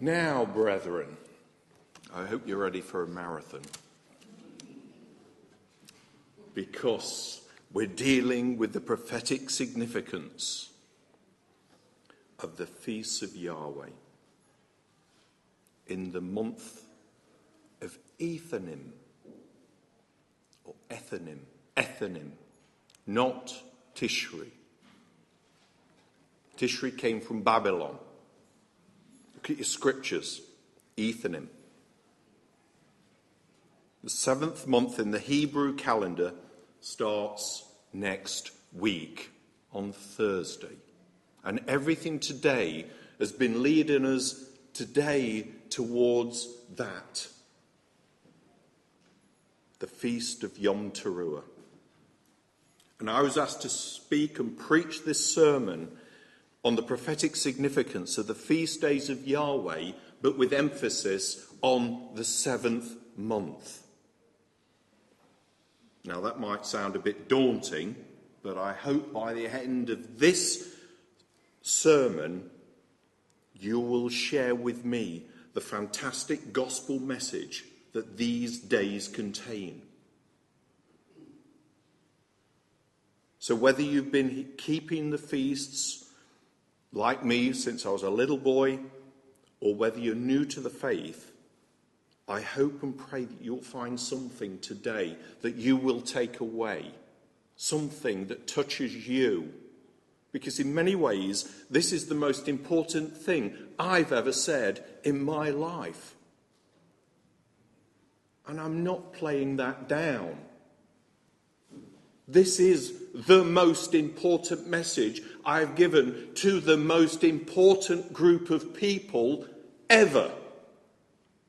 Now, brethren, I hope you're ready for a marathon, because we're dealing with the prophetic significance of the feasts of Yahweh in the month of Ethanim, or Ethanim, not Tishri. Tishri came from Babylon. Look at your scriptures, Ethanim. The 7th month in the Hebrew calendar starts next week on Thursday. And everything today has been leading us today towards that. The Feast of Yom Teruah. And I was asked to speak and preach this sermon on the prophetic significance of the feast days of Yahweh, but with emphasis on the 7th month. Now that might sound a bit daunting, but I hope by the end of this sermon you will share with me the fantastic gospel message that these days contain. So whether you've been keeping the feasts like me since I was a little boy, or whether you're new to the faith, I hope and pray that you'll find something today that you will take away, something that touches you. Because in many ways, this is the most important thing I've ever said in my life. And I'm not playing that down. This is the most important message I've given to the most important group of people ever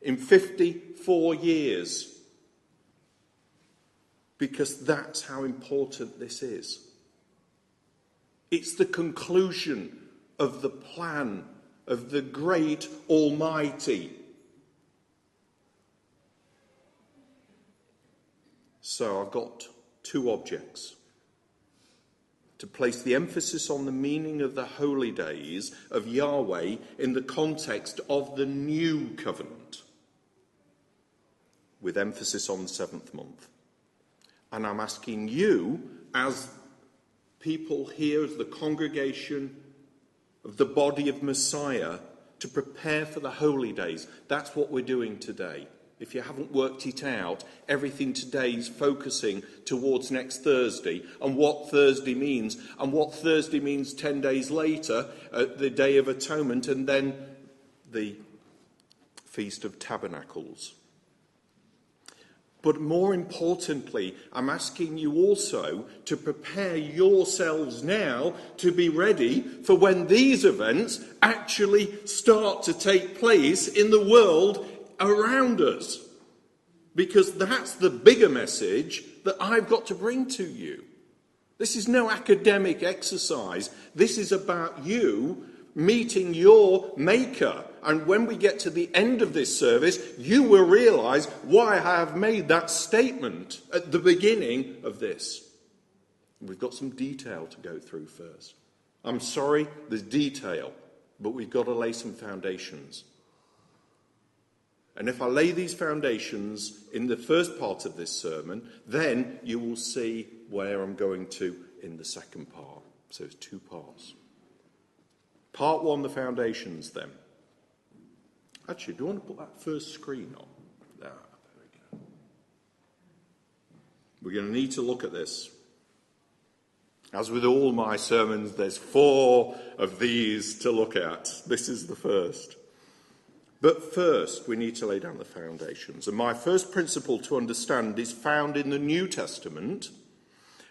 in 54 years. Because that's how important this is. It's the conclusion of the plan of the great Almighty. So I've got 2 objects. To place the emphasis on the meaning of the holy days of Yahweh in the context of the new covenant, with emphasis on the 7th month. And I'm asking you, as people here, as the congregation of the body of Messiah, to prepare for the holy days. That's what we're doing today. If you haven't worked it out, everything today is focusing towards next Thursday and what Thursday means, and what Thursday means 10 days later, the Day of Atonement, and then the Feast of Tabernacles. But more importantly, I'm asking you also to prepare yourselves now to be ready for when these events actually start to take place in the world around us. Because that's the bigger message that I've got to bring to you. This is no academic exercise. This is about you meeting your Maker. And when we get to the end of this service, you will realise why I have made that statement at the beginning of this. We've got some detail to go through first. I'm sorry, there's detail, but we've got to lay some foundations. And if I lay these foundations in the first part of this sermon, then you will see where I'm going to in the second part. So it's 2 parts. Part 1, the foundations then. Actually, do you want to put that first screen on? There we go. We're going to need to look at this. As with all my sermons, there's 4 of these to look at. This is the first. But first, we need to lay down the foundations. And my first principle to understand is found in the New Testament.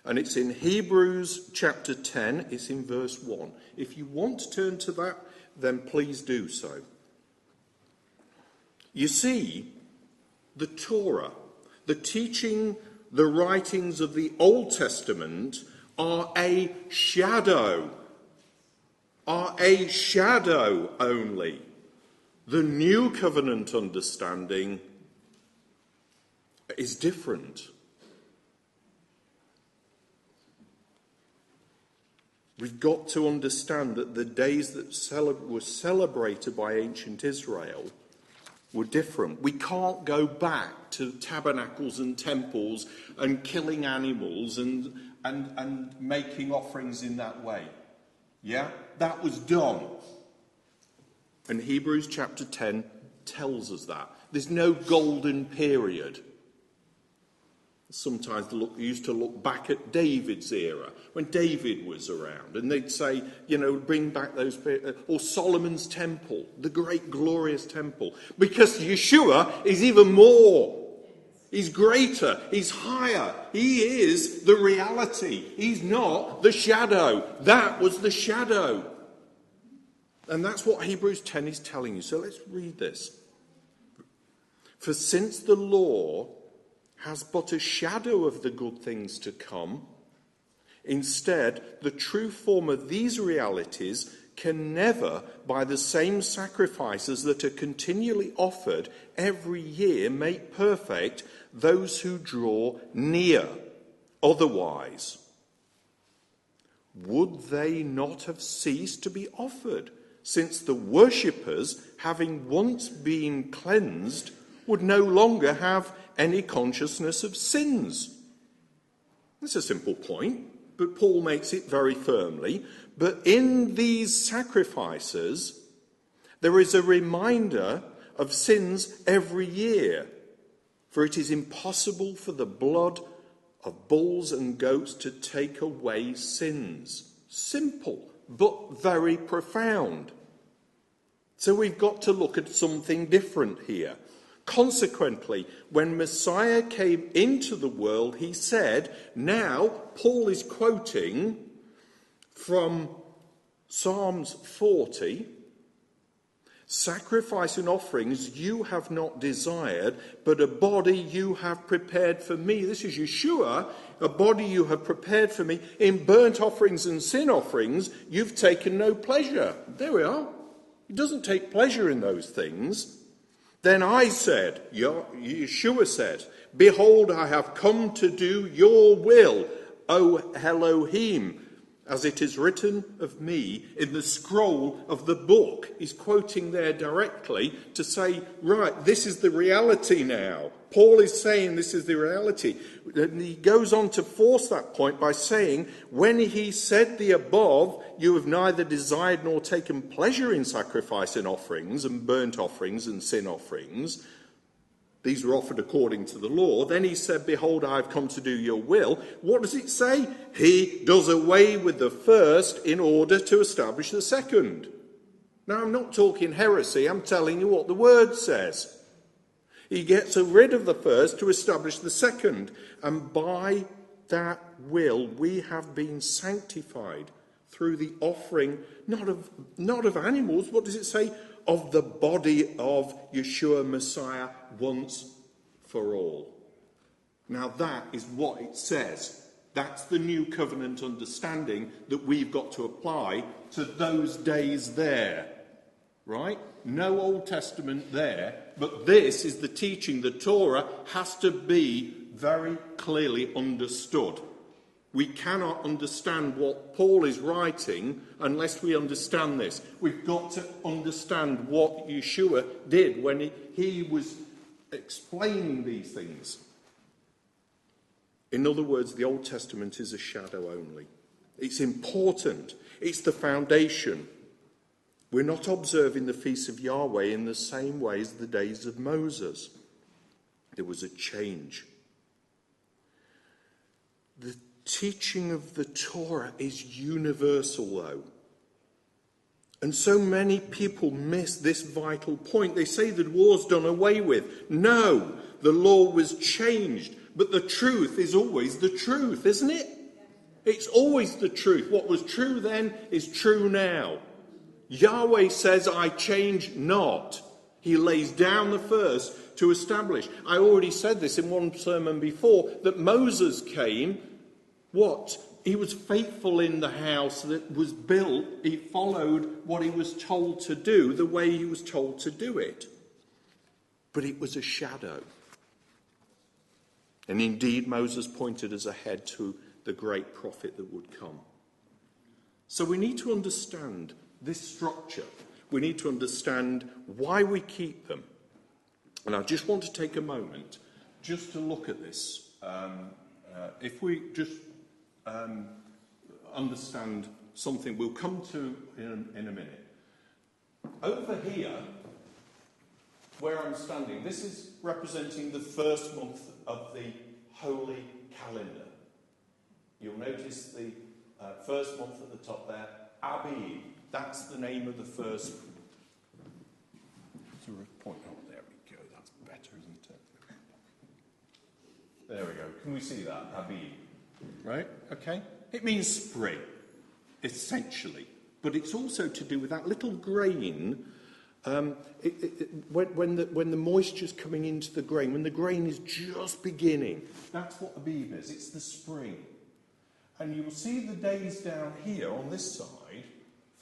And it's in Hebrews chapter 10. It's in verse 1. If you want to turn to that, then please do so. You see, the Torah, the teaching, the writings of the Old Testament are a shadow only. The new covenant understanding is different. We've got to understand that the days that were celebrated by ancient Israel were different. We can't go back to tabernacles and temples and killing animals and making offerings in that way. Yeah? That was done. And Hebrews chapter 10 tells us that. There's no golden period. Sometimes they used to look back at David's era, when David was around, and they'd say, bring back those, or Solomon's temple, the great glorious temple, because Yeshua is even more. He's greater, he's higher, he is the reality. He's not the shadow. That was the shadow. And that's what Hebrews 10 is telling you. So let's read this. For since the law has but a shadow of the good things to come, instead, the true form of these realities can never, by the same sacrifices that are continually offered every year, make perfect those who draw near. Otherwise, would they not have ceased to be offered, since the worshippers, having once been cleansed, would no longer have any consciousness of sins? That's a simple point, but Paul makes it very firmly. But in these sacrifices, there is a reminder of sins every year, for it is impossible for the blood of bulls and goats to take away sins. Simple, but very profound. So we've got to look at something different here. Consequently, when Messiah came into the world, he said, now, Paul is quoting from Psalms 40, sacrifice and offerings you have not desired, but a body you have prepared for me. This is Yeshua, a body you have prepared for me. In burnt offerings and sin offerings, you've taken no pleasure. There we are. He doesn't take pleasure in those things. Then I said, Yeshua said, behold, I have come to do your will, O Elohim, as it is written of me in the scroll of the book. He's quoting there directly to say, right, this is the reality now. Paul is saying this is the reality. And he goes on to force that point by saying, when he said the above, you have neither desired nor taken pleasure in sacrifice and offerings and burnt offerings and sin offerings. These were offered according to the law. Then he said, behold, I have come to do your will. What does it say? He does away with the first in order to establish the second. Now, I'm not talking heresy. I'm telling you what the word says. He gets rid of the first to establish the second. And by that will, we have been sanctified through the offering, not of animals. What does it say? Of the body of Yeshua Messiah once for all. Now that is what it says. That's the new covenant understanding that we've got to apply to those days there. Right? No Old Testament there, but this is the teaching. The Torah has to be very clearly understood. We cannot understand what Paul is writing unless we understand this. We've got to understand what Yeshua did when he was explaining these things. In other words, the Old Testament is a shadow only. It's important. It's the foundation. We're not observing the feasts of Yahweh in the same way as the days of Moses. There was a change. The teaching of the Torah is universal, though. And so many people miss this vital point. They say the law's done away with. No, the law was changed. But the truth is always the truth, isn't it? It's always the truth. What was true then is true now. Yahweh says, I change not. He lays down the first to establish. I already said this in one sermon before, that Moses came, what? He was faithful in the house that was built. He followed what he was told to do, the way he was told to do it. But it was a shadow. And indeed, Moses pointed us ahead to the great prophet that would come. So we need to understand this structure. We need to understand why we keep them. And I just want to take a moment just to look at this. If we just understand something we'll come to in a minute. Over here, where I'm standing, this is representing the first month of the Holy Calendar. You'll notice the first month at the top there, Abib. That's the name of the first. Point. Oh, there we go. That's better, isn't it? There we go. Can we see that? Abib. Right? Okay. It means spring, essentially. But it's also to do with that little grain. When the moisture's coming into the grain, when the grain is just beginning, that's what Abib is. It's the spring. And you'll see the days down here on this side,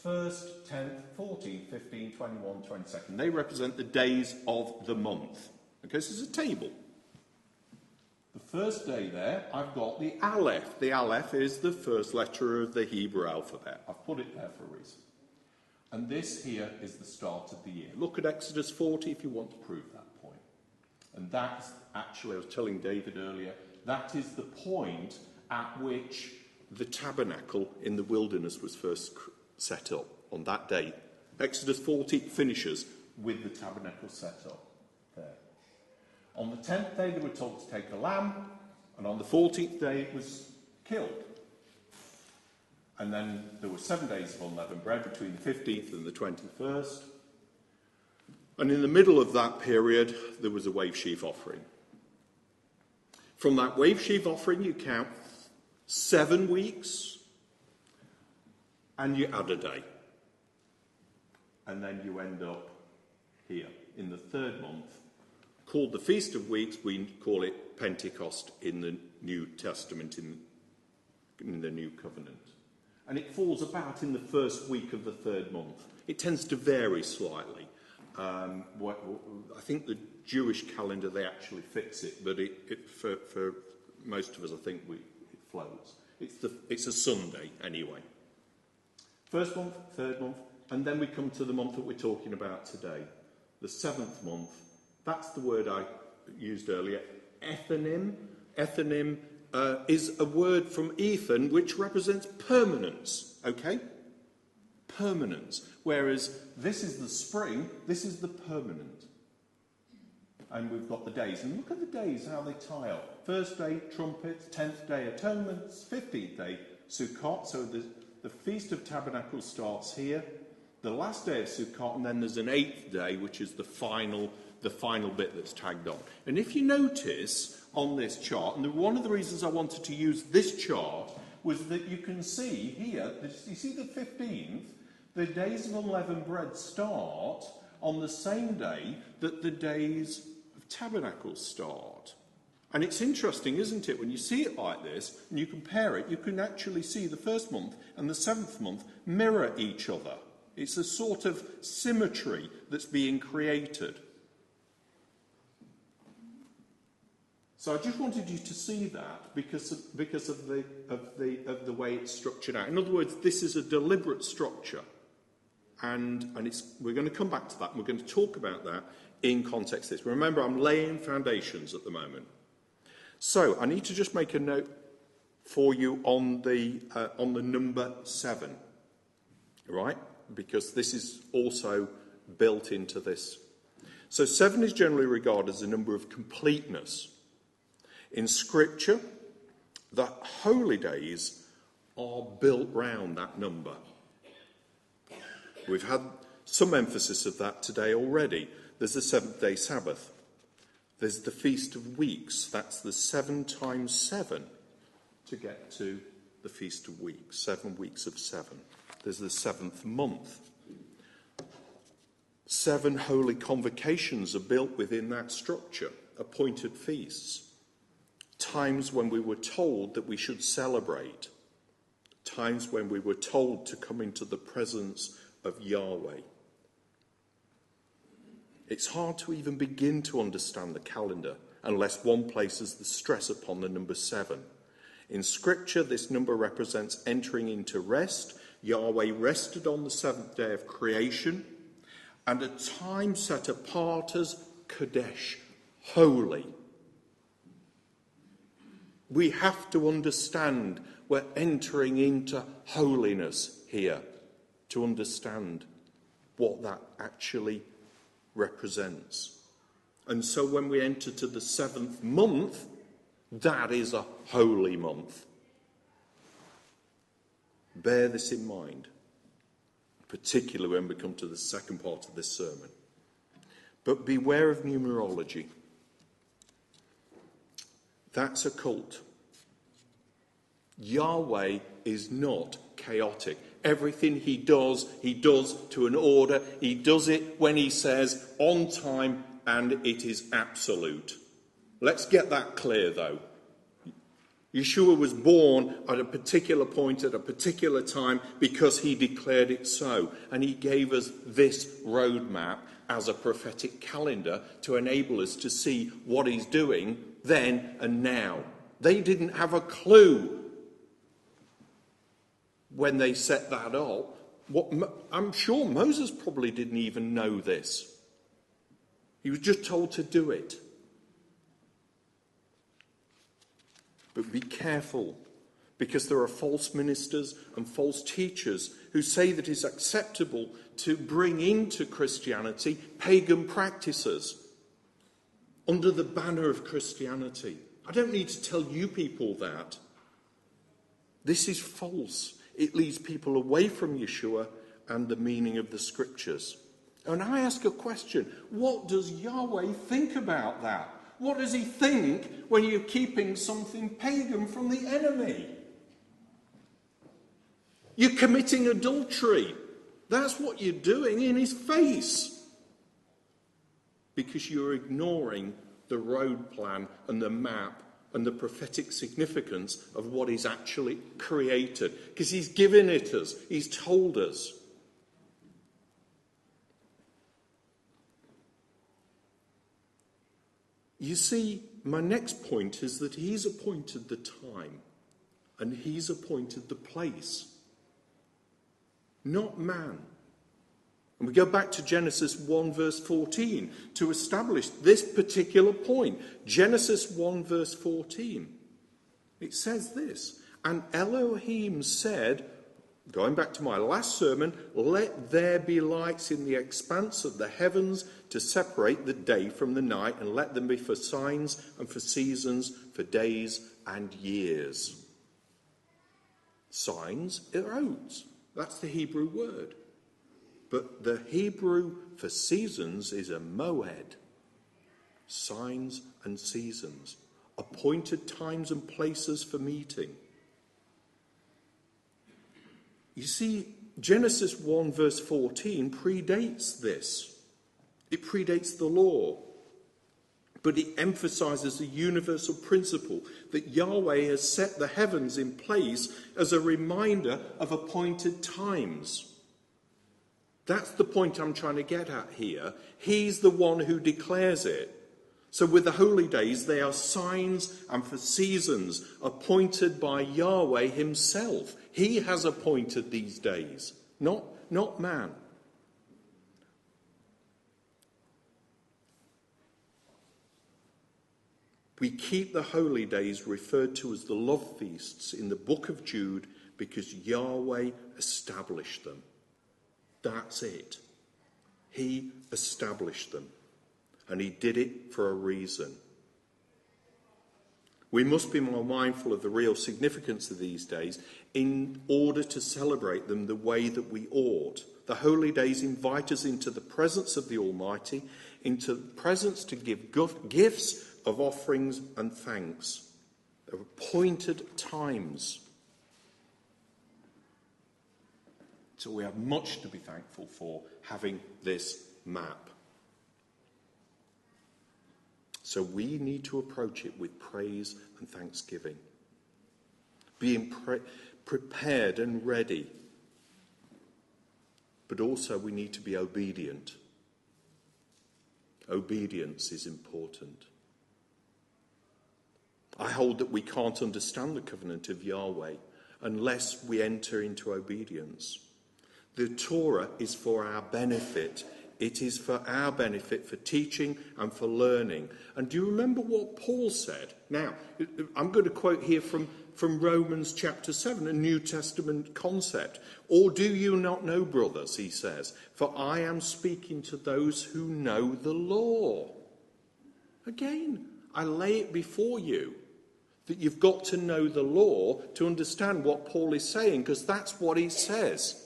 1st, 10th, 14th, 15th, 21, 22nd. They represent the days of the month. Okay, so there's a table. The first day there, I've got the Aleph. The Aleph is the first letter of the Hebrew alphabet. I've put it there for a reason. And this here is the start of the year. Look at Exodus 40 if you want to prove that point. And that's actually, I was telling David earlier, that is the point at which the tabernacle in the wilderness was first set up, on that day. Exodus 40 finishes with the tabernacle set up there. On the 10th day they were told to take a lamb, and on the 14th day it was killed. And then there were 7 days of unleavened bread between the 15th and the 21st. And in the middle of that period, there was a wave sheaf offering. From that wave sheaf offering, you count 7 weeks, and you add a day. And then you end up here, in the 3rd month, called the Feast of Weeks. We call it Pentecost in the New Testament, in the New Covenant. And it falls about in the first week of the 3rd month. It tends to vary slightly. I think the Jewish calendar, they actually fix it, but for most of us, I think it floats. It's a Sunday anyway. 1st month, 3rd month, and then we come to the month that we're talking about today, the 7th month. That's the word I used earlier, Ethanim. Ethanim is a word from Ethan which represents permanence, okay? Permanence. Whereas this is the spring, this is the permanent. And we've got the days. And look at the days, how they tie up. 1st day, trumpets. 10th day, atonements. 15th day, Sukkot. So the Feast of Tabernacles starts here. The last day of Sukkot, and then there's an 8th day, which is the final bit that's tagged on. And if you notice on this chart, and one of the reasons I wanted to use this chart was that you can see here, you see the 15th, the days of unleavened bread start on the same day that the days of tabernacles start. And it's interesting, isn't it, when you see it like this, and you compare it, you can actually see the 1st month and the 7th month mirror each other. It's a sort of symmetry that's being created. So I just wanted you to see that because of the way it's structured out. In other words, this is a deliberate structure, and we're going to come back to that, and we're going to talk about that in context of this. Remember, I'm laying foundations at the moment. So I need to just make a note for you on the number 7, right? Because this is also built into this. So 7 is generally regarded as a number of completeness. In Scripture, the holy days are built round that number. We've had some emphasis of that today already. There's the 7th-day Sabbath. There's the Feast of Weeks. That's the 7 times 7 to get to the Feast of Weeks. 7 weeks of 7. There's the 7th month. 7 holy convocations are built within that structure, appointed feasts. Times when we were told that we should celebrate. Times when we were told to come into the presence of Yahweh. It's hard to even begin to understand the calendar unless one places the stress upon the number 7. In Scripture, this number represents entering into rest, Yahweh rested on the seventh day of creation, and a time set apart as Kadesh, holy. We have to understand we're entering into holiness here to understand what that actually represents. And so when we enter to the seventh month, that is a holy month. Bear this in mind, particularly when we come to the second part of this sermon. But beware of numerology. That's a cult. Yahweh is not chaotic. Everything he does to an order. He does it when he says, on time, and it is absolute. Let's get that clear, though. Yeshua was born at a particular point, at a particular time, because he declared it so. And he gave us this roadmap as a prophetic calendar to enable us to see what he's doing then and now. They didn't have a clue when they set that up. I'm sure Moses probably didn't even know this. He was just told to do it. But be careful, because there are false ministers and false teachers who say that it's acceptable to bring into Christianity pagan practices under the banner of Christianity. I don't need to tell you people that. This is false. It leads people away from Yeshua and the meaning of the scriptures. And I ask a question. What does Yahweh think about that? What does he think when you're keeping something pagan from the enemy? You're committing adultery. That's what you're doing in his face. Because you're ignoring the road plan and the map and the prophetic significance of what he's actually created. Because he's given it us. He's told us. You see, my next point is that he's appointed the time and he's appointed the place, not man. And we go back to Genesis 1 verse 14 to establish this particular point. Genesis 1 verse 14. It says this, and Elohim said, going back to my last sermon, let there be lights in the expanse of the heavens to separate the day from the night, and let them be for signs and for seasons, for days and years. Signs are oaths. That's the Hebrew word. But the Hebrew for seasons is a moed. Signs and seasons. Appointed times and places for meeting. You see, Genesis 1 verse 14 predates this. It predates the law. But it emphasizes a universal principle that Yahweh has set the heavens in place as a reminder of appointed times. That's the point I'm trying to get at here. He's the one who declares it. So with the holy days, they are signs and for seasons appointed by Yahweh himself. He has appointed these days, not man. We keep the holy days referred to as the love feasts in the book of Jude because Yahweh established them. That's it. He established them. And he did it for a reason. We must be more mindful of the real significance of these days in order to celebrate them the way that we ought. The holy days invite us into the presence of the Almighty, into the presence to give gifts of offerings and thanks. They're appointed times. So we have much to be thankful for having this map. So we need to approach it with praise and thanksgiving. Being prepared and ready. But also we need to be obedient. Obedience is important. I hold that we can't understand the covenant of Yahweh unless we enter into obedience. The Torah is for our benefit. It is for our benefit, for teaching and for learning. And do you remember what Paul said? Now, I'm going to quote here from Romans chapter 7, a New Testament concept. Or do you not know, brothers, he says, for I am speaking to those who know the law. Again, I lay it before you that you've got to know the law to understand what Paul is saying, because that's what he says.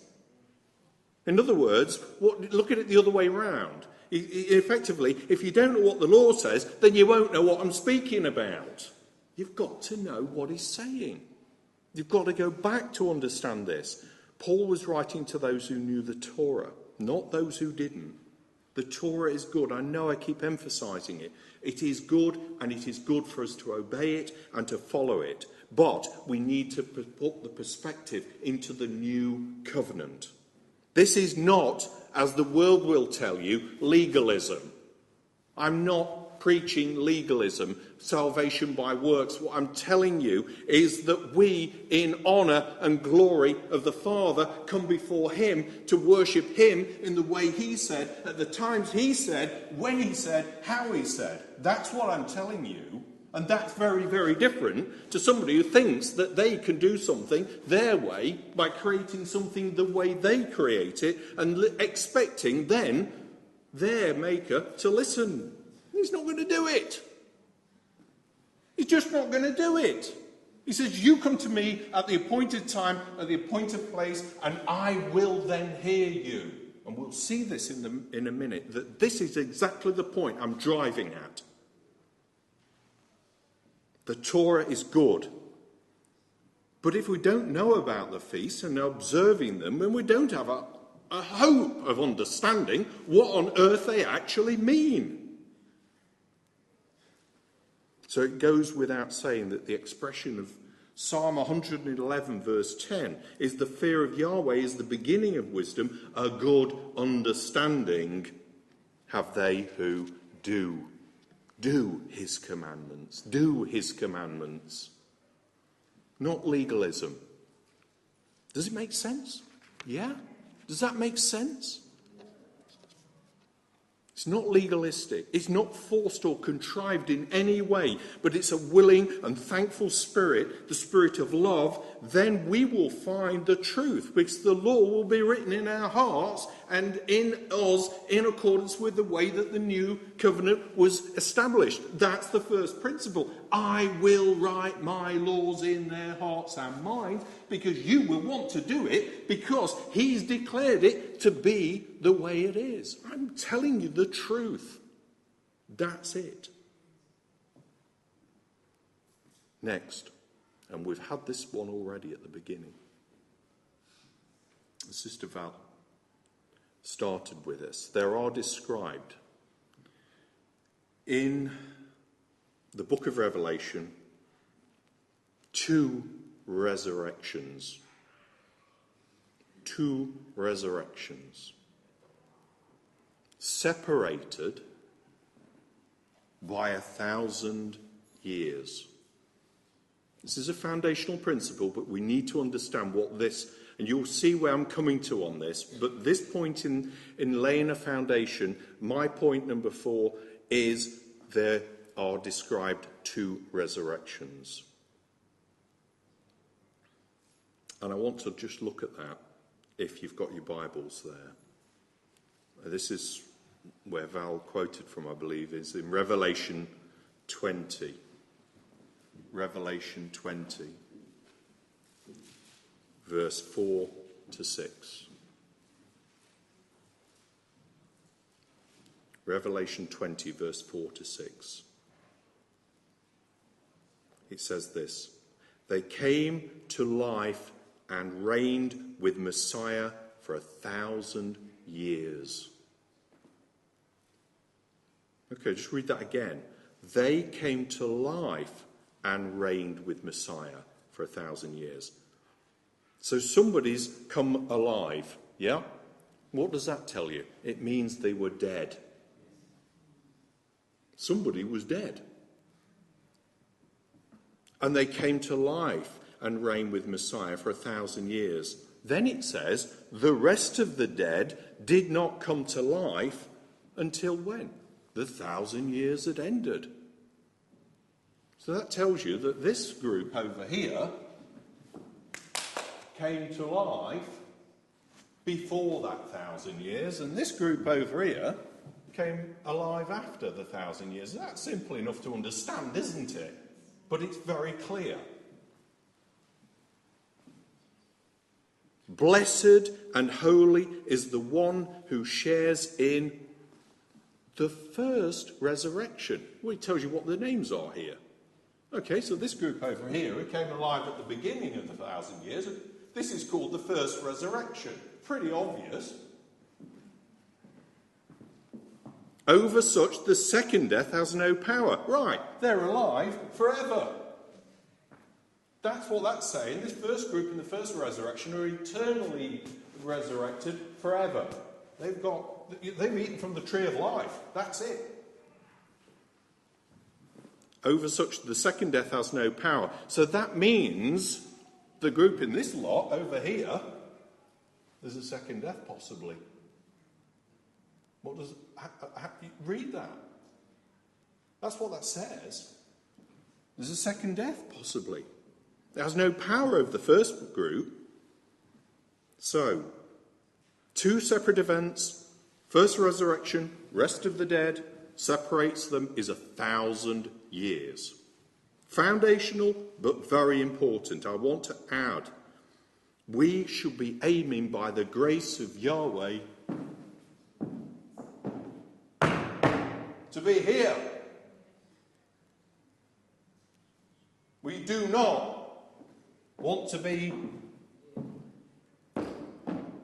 In other words, look at it the other way round. Effectively, if you don't know what the law says, then you won't know what I'm speaking about. You've got to know what he's saying. You've got to go back to understand this. Paul was writing to those who knew the Torah, not those who didn't. The Torah is good. I know I keep emphasizing it. It is good, and it is good for us to obey it and to follow it. But we need to put the perspective into the new covenant. This is not, as the world will tell you, legalism. I'm not preaching legalism, salvation by works. What I'm telling you is that we, in honour and glory of the Father, come before him to worship him in the way he said, at the times he said, when he said, how he said. That's what I'm telling you. And that's very, very different to somebody who thinks that they can do something their way by creating something the way they create it and expecting then their maker to listen. He's not going to do it. He's just not going to do it. He says, you come to me at the appointed time, at the appointed place, and I will then hear you. And we'll see this in a minute, that this is exactly the point I'm driving at. The Torah is good. But if we don't know about the feasts and are observing them, then we don't have a hope of understanding what on earth they actually mean. So it goes without saying that the expression of Psalm 111 verse 10 is the fear of Yahweh is the beginning of wisdom, a good understanding have they who do his commandments. Do his commandments. Not legalism. Does it make sense? Yeah? Does that make sense? It's not legalistic. It's not forced or contrived in any way, but it's a willing and thankful spirit, the spirit of love. Then we will find the truth, because the law will be written in our hearts and in us in accordance with the way that the new covenant was established. That's the first principle. I will write my laws in their hearts and minds, because you will want to do it, because he's declared it to be the way it is. I'm telling you the truth. That's it. Next, and we've had this one already at the beginning. Sister Val started with us. There are described in the book of Revelation 2 resurrections. 2 resurrections. Separated by 1,000 years. This is a foundational principle, but we need to understand what this, and you'll see where I'm coming to on this, but this point in laying a foundation, my point number 4 is there are described 2 resurrections. And I want to just look at that, if you've got your Bibles there. This is where Val quoted from, I believe, is in Revelation 20. Revelation 20, verse 4 to 6. Revelation 20, verse 4 to 6. It says this: they came to life and reigned with Messiah for 1,000 years. Okay, just read that again. They came to life and reigned with Messiah for 1,000 years. So somebody's come alive, yeah? What does that tell you? It means they were dead. Somebody was dead. And they came to life and reign with Messiah for 1,000 years. Then it says, the rest of the dead did not come to life until when? The 1,000 years had ended. So that tells you that this group over here came to life before that 1,000 years, and this group over here came alive after the 1,000 years. That's simple enough to understand, isn't it? But it's very clear. Blessed and holy is the one who shares in the first resurrection. Well, it tells you what the names are here. Okay, so this group over here, who came alive at the beginning of the 1,000 years, this is called the first resurrection. Pretty obvious. Over such, the second death has no power. Right, they're alive forever. That's what that's saying. This first group in the first resurrection are eternally resurrected forever. They've eaten from the tree of life. That's it. Over such, the second death has no power. So that means the group in this lot over here, there's a second death possibly. What does read that? That's what that says. There's a second death possibly. It has no power over the first group. So, two separate events. First resurrection, rest of the dead. Separates them is 1,000 years. Foundational, but very important. I want to add, we should be aiming by the grace of Yahweh to be here. We do not want to be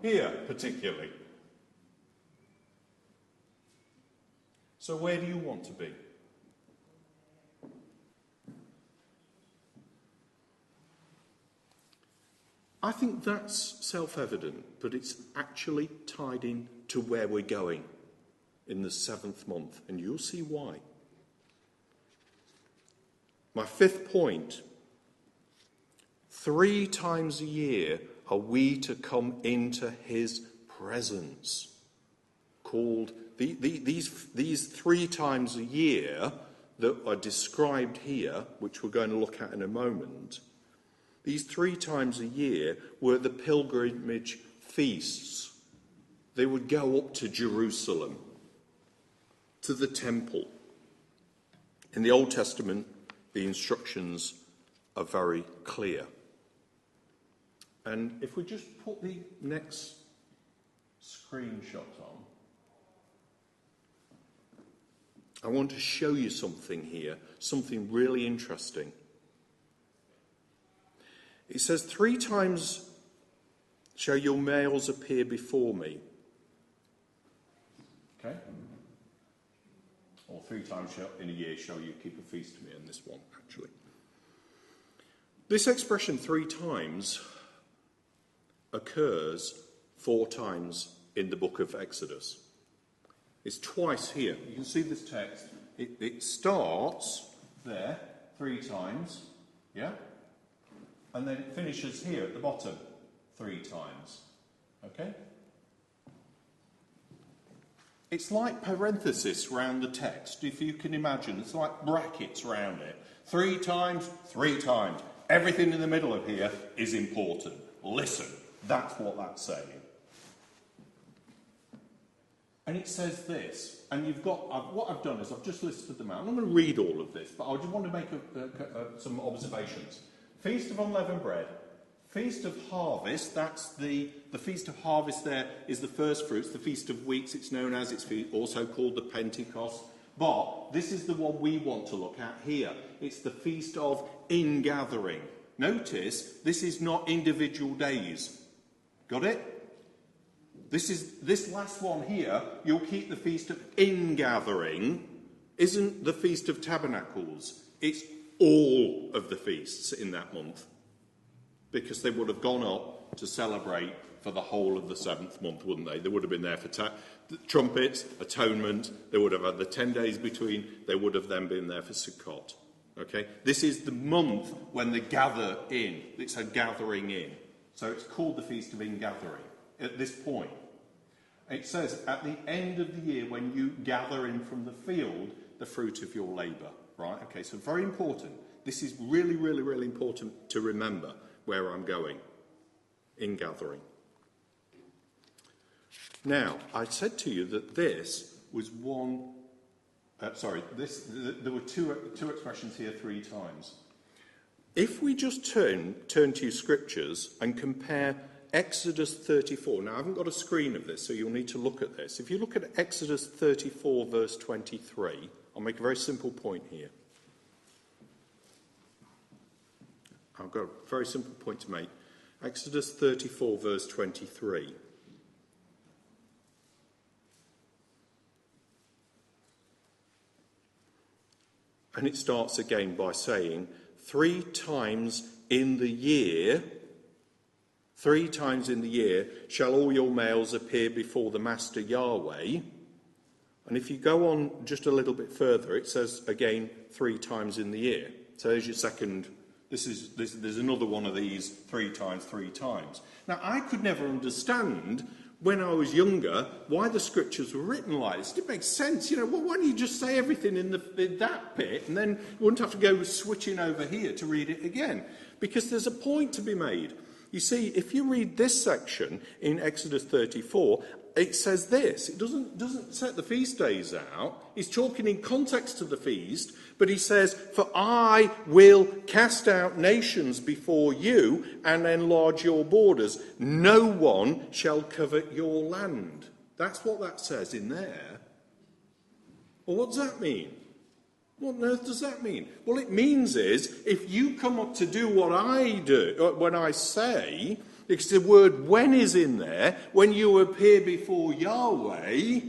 here particularly. So where do you want to be? I think that's self-evident, but it's actually tied in to where we're going in the 7th month, and you'll see why. My 5th point, 3 times a year are we to come into his presence, called these 3 times a year that are described here, which we're going to look at in a moment. These 3 times a year were the pilgrimage feasts. They would go up to Jerusalem, to the temple. In the Old Testament, the instructions are very clear. And if we just put the next screenshot on, I want to show you something here, something really interesting. It says, 3 times shall your males appear before me. Okay? Or 3 times in a year shall you keep a feast to me, in this one, actually. This expression 3 times occurs 4 times in the book of Exodus. It's twice here. You can see this text. It starts there 3 times, yeah? And then it finishes here at the bottom 3 times. Okay? It's like parenthesis round the text, if you can imagine. It's like brackets round it. 3 times, 3 times. Everything in the middle of here is important. Listen, that's what that's saying. And it says this, and you've got, what I've done is I've just listed them out. I'm not going to read all of this, but I just want to make some observations. Feast of Unleavened Bread. Feast of Harvest, that's the Feast of Harvest there is the first fruits. The Feast of Weeks, it's known as, it's also called the Pentecost. But this is the one we want to look at here. It's the Feast of Ingathering. Notice, this is not individual days. Got it? This last one here, you'll keep the Feast of Ingathering, isn't the Feast of Tabernacles. It's all of the feasts in that month, because they would have gone up to celebrate for the whole of the 7th month, wouldn't they? They would have been there for trumpets, atonement, they would have had the 10 days between, they would have then been there for Sukkot. Okay, this is the month when they gather in. It's a gathering in. So it's called the Feast of Ingathering at this point. It says, at the end of the year, when you gather in from the field the fruit of your labour. Right? Okay, so very important. This is really, really, really important to remember where I'm going in gathering. Now, I said to you that this was one... there were two expressions here 3 times. If we just turn to your scriptures and compare Exodus 34. Now, I haven't got a screen of this, so you'll need to look at this. If you look at Exodus 34, verse 23, I'll make a very simple point here. I've got a very simple point to make. Exodus 34, verse 23. And it starts again by saying, 3 times in the year, 3 times in the year shall all your males appear before the Master Yahweh. And if you go on just a little bit further, it says again 3 times in the year. So there's your second. There's another one of these 3 times, 3 times. Now, I could never understand when I was younger why the scriptures were written like this. It makes sense, well, why don't you just say everything in that bit, and then you wouldn't have to go switching over here to read it again? Because there's a point to be made. You see, if you read this section in Exodus 34, it says this. It doesn't set the feast days out. He's talking in context to the feast, but he says, for I will cast out nations before you and enlarge your borders. No one shall covet your land. That's what that says in there. Well, what does that mean? What on earth does that mean? Well, it means is, if you come up to do what I do, when I say, because the word when is in there, when you appear before Yahweh,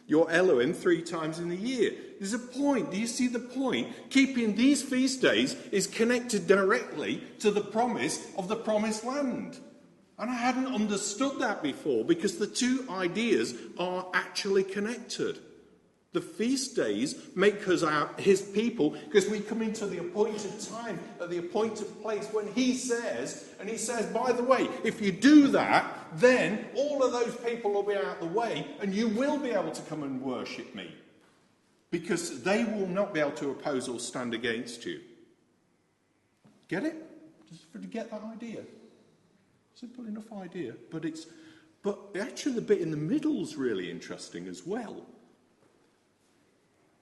your Elohim, 3 times in the year. There's a point. Do you see the point? Keeping these feast days is connected directly to the promise of the promised land. And I hadn't understood that before, because the 2 ideas are actually connected. The feast days make us his people, because we come into the appointed time, at the appointed place, when he says, by the way, if you do that, then all of those people will be out of the way, and you will be able to come and worship me. Because they will not be able to oppose or stand against you. Get it? Just to get that idea. Simple enough idea. But actually the bit in the middle is really interesting as well.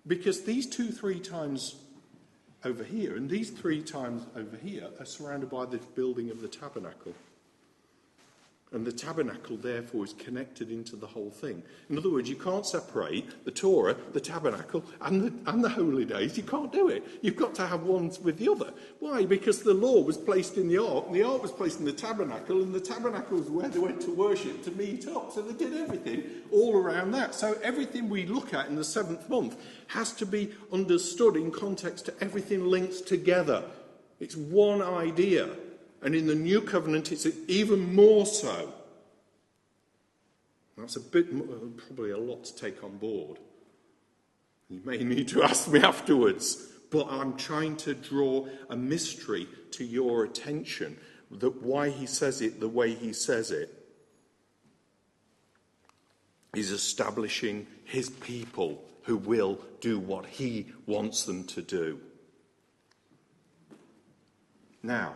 Because these 3 times over here and these 3 times over here are surrounded by the building of the tabernacle. And the tabernacle, therefore, is connected into the whole thing. In other words, you can't separate the Torah, the tabernacle, and the holy days. You can't do it. You've got to have one with the other. Why? Because the law was placed in the ark, and the ark was placed in the tabernacle, and the tabernacle was where they went to worship, to meet up. So they did everything all around that. So everything we look at in the 7th month has to be understood in context to everything links together. It's one idea. And in the new covenant, it's even more so. That's probably a lot to take on board. You may need to ask me afterwards, but I'm trying to draw a mystery to your attention, that why he says it the way he says it. He's establishing his people who will do what he wants them to do. Now,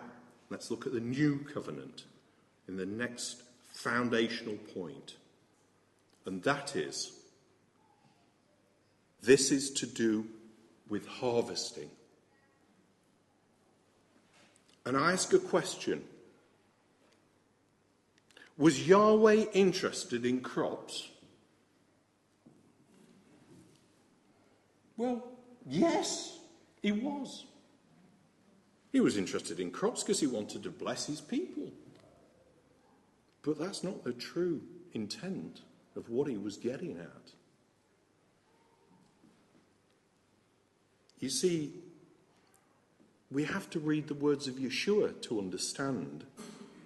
let's look at the new covenant in the next foundational point. And that is, this is to do with harvesting. And I ask a question. Was Yahweh interested in crops? Well, yes, he was. He was interested in crops because he wanted to bless his people. But that's not the true intent of what he was getting at. You see, we have to read the words of Yeshua to understand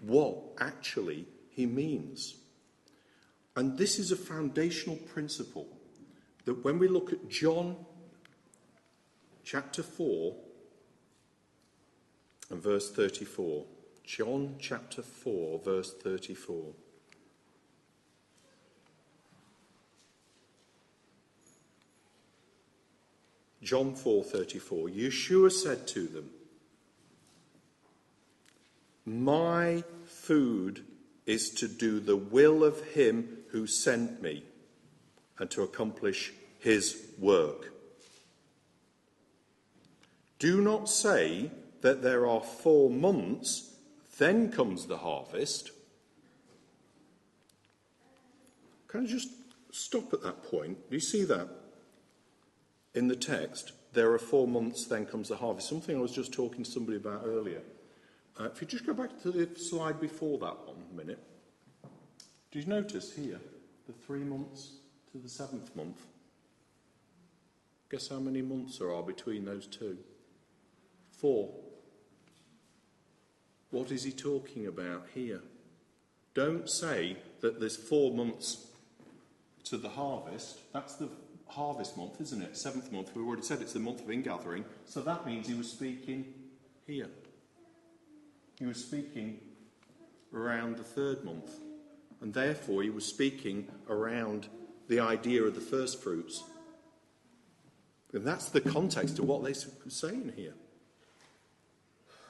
what actually he means. And this is a foundational principle that when we look at John chapter 4, And verse 34. John chapter 4, verse 34. John 4:34. Yeshua said to them, "My food is to do the will of him who sent me and to accomplish his work. Do not say that there are 4 months, then comes the harvest." Can I just stop at that point? Do you see that? In the text, there are 4 months, then comes the harvest. Something I was just talking to somebody about earlier. If you just go back to the slide before that one a minute. Did you notice here, the 3 months to the 7th month? Guess how many months there are between those two? 4. What is he talking about here? Don't say that there's 4 months to the harvest. That's the harvest month, isn't it? 7th month. We've already said it's the month of ingathering. So that means he was speaking here. He was speaking around the 3rd month. And therefore he was speaking around the idea of the first fruits. And that's the context of what they're saying here.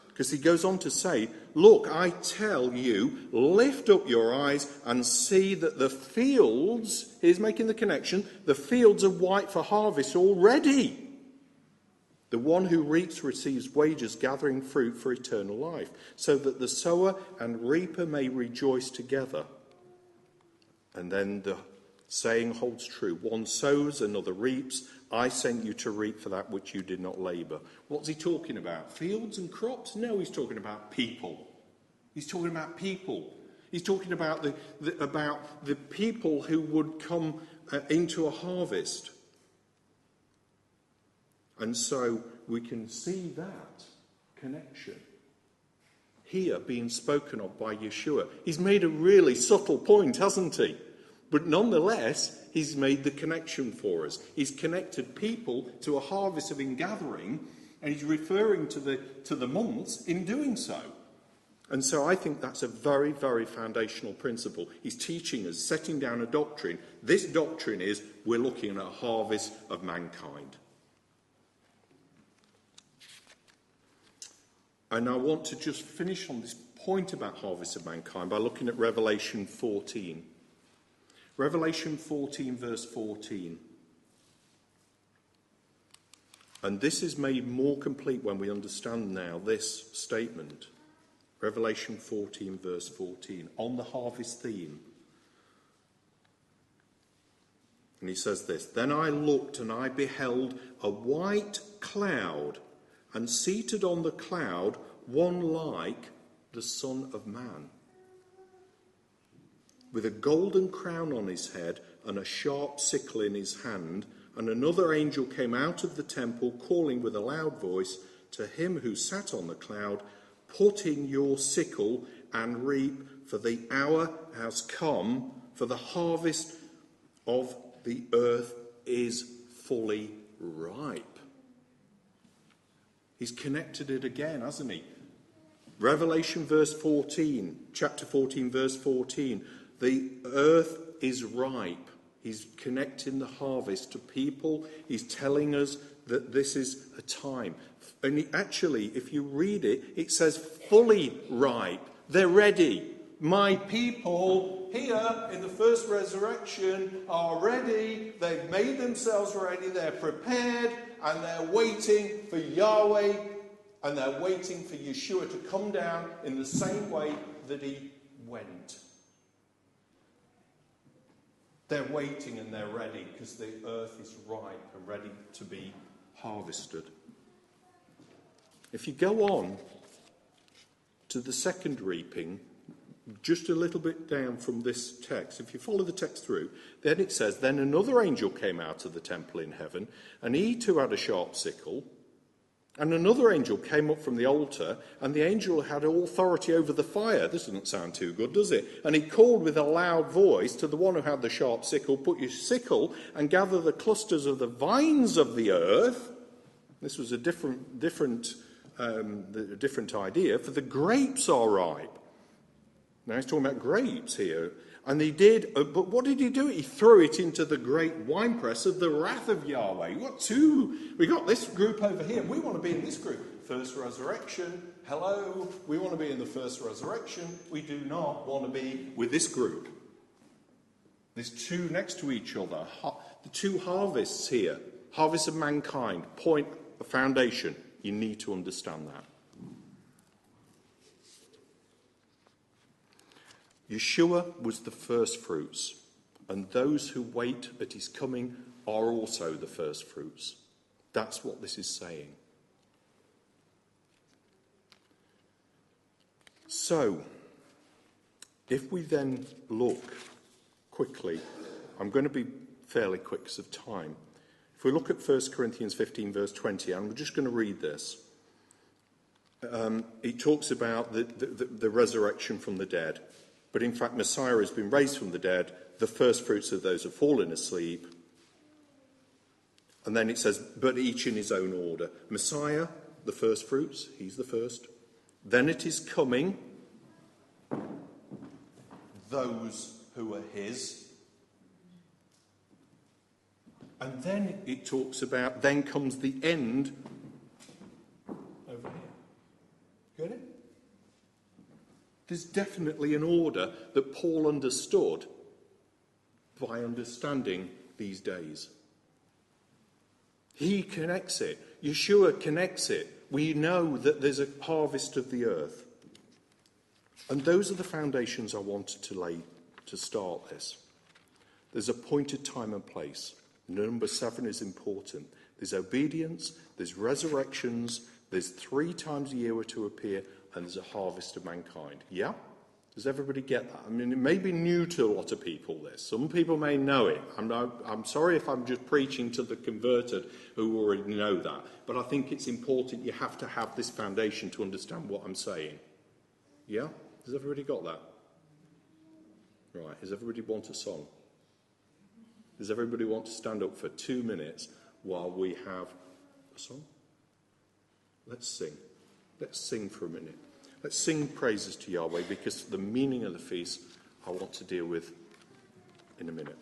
Because he goes on to say, "Look, I tell you, lift up your eyes and see that the fields," he's making the connection, "the fields are white for harvest already. The one who reaps receives wages, gathering fruit for eternal life, so that the sower and reaper may rejoice together." And then the saying holds true. One sows, another reaps. I sent you to reap for that which you did not labour. What's he talking about? Fields and crops? No, he's talking about people. He's talking about people. He's talking about the people who would come into a harvest. And so we can see that connection here being spoken of by Yeshua. He's made a really subtle point, hasn't he? But nonetheless, he's made the connection for us. He's connected people to a harvest of ingathering, and he's referring to the months in doing so. And so I think that's a very, very foundational principle. He's teaching us, setting down a doctrine. This doctrine is, we're looking at a harvest of mankind. And I want to just finish on this point about harvest of mankind by looking at Revelation 14. Revelation 14, verse 14. And this is made more complete when we understand now this statement. Revelation 14, verse 14, on the harvest theme. And he says this, "Then I looked and I beheld a white cloud, and seated on the cloud one like the Son of Man, with a golden crown on his head and a sharp sickle in his hand. And another angel came out of the temple, calling with a loud voice to him who sat on the cloud, 'Put in your sickle and reap, for the hour has come, for the harvest of the earth is fully ripe.'" He's connected it again, hasn't he? Revelation verse 14, chapter 14, verse 14. The earth is ripe. He's connecting the harvest to people. He's telling us that this is a time. And if you read it, it says fully ripe. They're ready. My people here in the first resurrection are ready. They've made themselves ready. They're prepared. And they're waiting for Yahweh. And they're waiting for Yeshua to come down in the same way that he went. They're waiting and they're ready because the earth is ripe and ready to be harvested. If you go on to the second reaping, just a little bit down from this text, if you follow the text through, then it says, "Then another angel came out of the temple in heaven, and he too had a sharp sickle. And another angel came up from the altar, and the angel had authority over the fire." This doesn't sound too good, does it? "And he called with a loud voice to the one who had the sharp sickle, 'Put your sickle and gather the clusters of the vines of the earth.'" This was a different a different idea, for the grapes are ripe. Now he's talking about grapes here. And he did, but what did he do? He threw it into the great winepress of the wrath of Yahweh. We got this group over here. We want to be in this group. First resurrection. Hello. We want to be in the first resurrection. We do not want to be with this group. There's two next to each other. The two harvests here. Harvest of mankind. Point, the foundation. You need to understand that. Yeshua was the first fruits, and those who wait at his coming are also the first fruits. That's what this is saying. So, if we then look quickly, I'm going to be fairly quick because of time. If we look at 1 Corinthians 15 verse 20, I'm just going to read this. It talks about the resurrection from the dead. But in fact, Messiah has been raised from the dead, the first fruits of those who have fallen asleep. And then it says, but each in his own order. Messiah, the first fruits, he's the first. Then it is coming, those who are his. And then it talks about, then comes the end over here. Get it? There's definitely an order that Paul understood by understanding these days. He connects it. Yeshua connects it. We know that there's a harvest of the earth. And those are the foundations I wanted to lay to start this. There's appointed time and place. Number 7 is important. There's obedience, there's resurrections, there's 3 times a year we're to appear, and there's a harvest of mankind. Yeah? Does everybody get that? I mean, it may be new to a lot of people, this. Some people may know it. I'm sorry if I'm just preaching to the converted who already know that. But I think it's important you have to have this foundation to understand what I'm saying. Yeah? Has everybody got that? Right. Does everybody want a song? Does everybody want to stand up for 2 minutes while we have a song? Let's sing. Let's sing for a minute. Let's sing praises to Yahweh, because the meaning of the feast I want to deal with in a minute.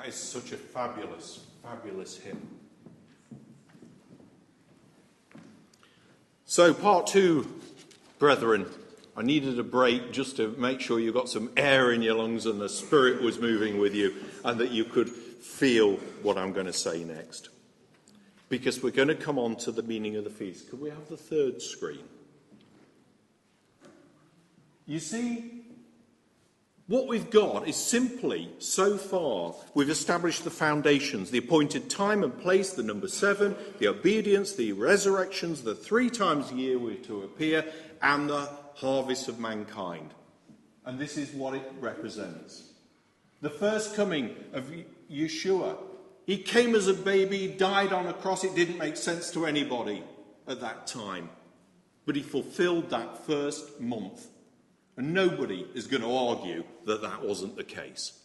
That is such a fabulous, fabulous hymn. So, part 2, brethren. I needed a break just to make sure you got some air in your lungs and the Spirit was moving with you and that you could feel what I'm going to say next. Because we're going to come on to the meaning of the feast. Could we have the third screen? You see, what we've got is simply, so far, we've established the foundations, the appointed time and place, the number 7, the obedience, the resurrections, the 3 times a year we're to appear, and the harvest of mankind. And this is what it represents. The first coming of Yeshua. He came as a baby, died on a cross. It didn't make sense to anybody at that time. But he fulfilled that first month. And nobody is going to argue that that wasn't the case.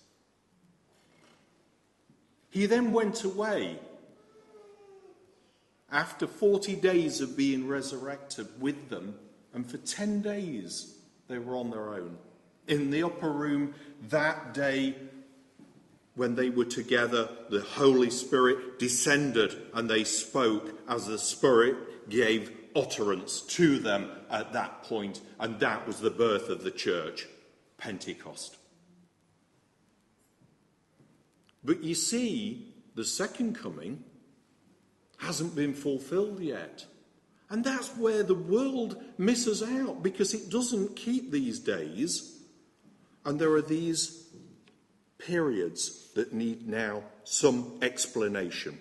He then went away after 40 days of being resurrected with them. And for 10 days they were on their own. In the upper room that day when they were together, the Holy Spirit descended and they spoke as the Spirit gave utterance to them at that point. And that was the birth of the church, Pentecost. But you see, the second coming hasn't been fulfilled yet. And that's where the world misses out, because it doesn't keep these days. And there are these periods that need now some explanation.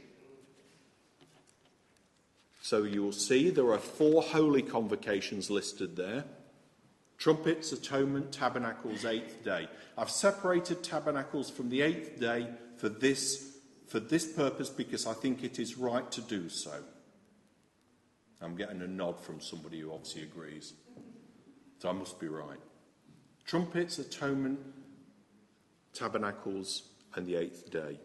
So you'll see there are 4 holy convocations listed there. Trumpets, atonement, tabernacles, 8th day. I've separated tabernacles from the 8th day for this purpose because I think it is right to do so. I'm getting a nod from somebody who obviously agrees. So I must be right. Trumpets, atonement, tabernacles, and the 8th day.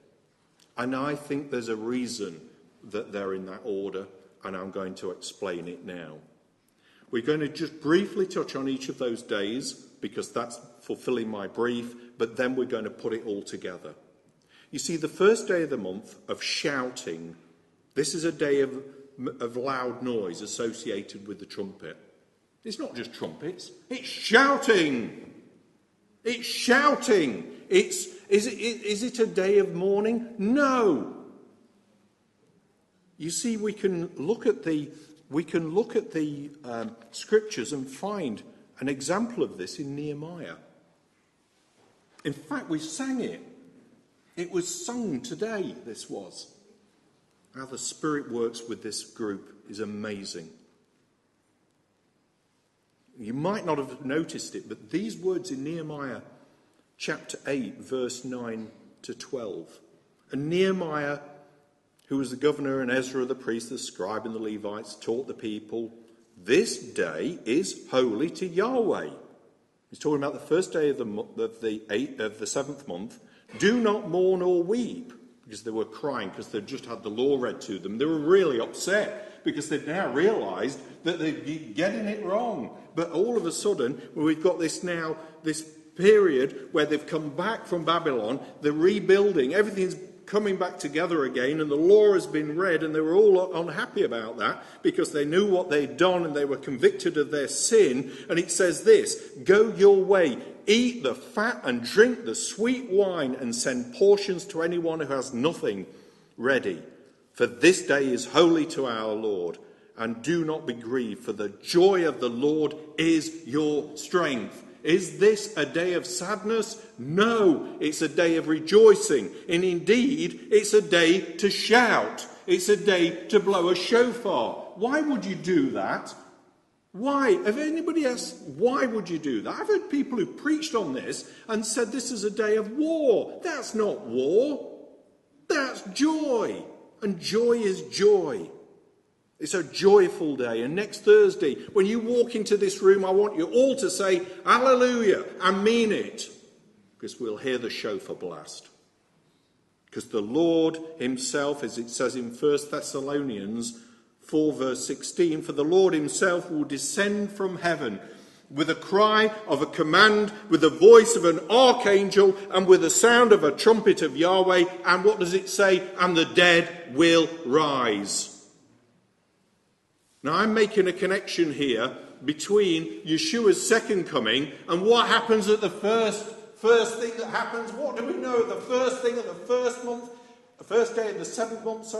And I think there's a reason that they're in that order, and I'm going to explain it now. We're going to just briefly touch on each of those days, because that's fulfilling my brief, but then we're going to put it all together. You see, the first day of the month of shouting, this is a day of loud noise associated with the trumpet. It's not just trumpets, it's shouting. It's shouting. Is it a day of mourning? No. You see, we can look at the scriptures and find an example of this in Nehemiah. In fact, we sang it. It was sung today, this was. How the Spirit works with this group is amazing. You might not have noticed it, but these words in Nehemiah chapter 8, verse 9 to 12. And Nehemiah, who was the governor, and Ezra the priest, the scribe, and the Levites, taught the people, this day is holy to Yahweh. He's talking about the first day of the 7th month. Do not mourn or weep, because they were crying because they'd just had the law read to them. They were really upset because they'd now realised that they'd be getting it wrong. But all of a sudden, we've got this period where they've come back from Babylon, they're rebuilding, everything's coming back together again, and the law has been read, and they were all unhappy about that because they knew what they'd done and they were convicted of their sin. And it says this, go your way, eat the fat and drink the sweet wine, and send portions to anyone who has nothing ready. For this day is holy to our Lord, and do not be grieved, for the joy of the Lord is your strength. Is this a day of sadness? No, it's a day of rejoicing. And indeed, it's a day to shout. It's a day to blow a shofar. Why would you do that? Why? Have anybody asked, why would you do that? I've heard people who preached on this and said this is a day of war. That's not war. That's joy. And joy is joy. It's a joyful day. And next Thursday, when you walk into this room, I want you all to say, hallelujah, I mean it. Because we'll hear the shofar blast. Because the Lord himself, as it says in 1 Thessalonians 4 verse 16, for the Lord himself will descend from heaven with a cry of a command, with the voice of an archangel, and with the sound of a trumpet of Yahweh. And what does it say? And the dead will rise. Now I'm making a connection here between Yeshua's second coming and what happens at the first thing that happens. What do we know? The first thing of the first month, the first day of the seventh month,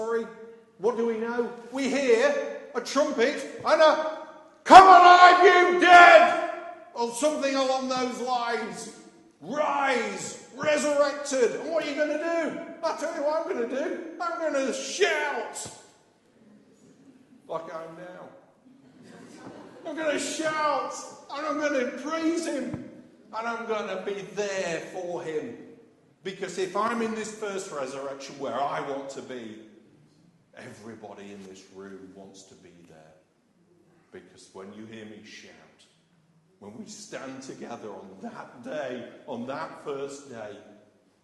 What do we know? We hear a trumpet and a "Come alive, you dead!" or something along those lines. Rise, resurrected. And what are you going to do? I'll tell you what I'm going to do. I'm going to shout. Like I am now. I'm going to shout. And I'm going to praise him. And I'm going to be there for him. Because if I'm in this first resurrection where I want to be, everybody in this room wants to be there. Because when you hear me shout, when we stand together on that day, on that first day,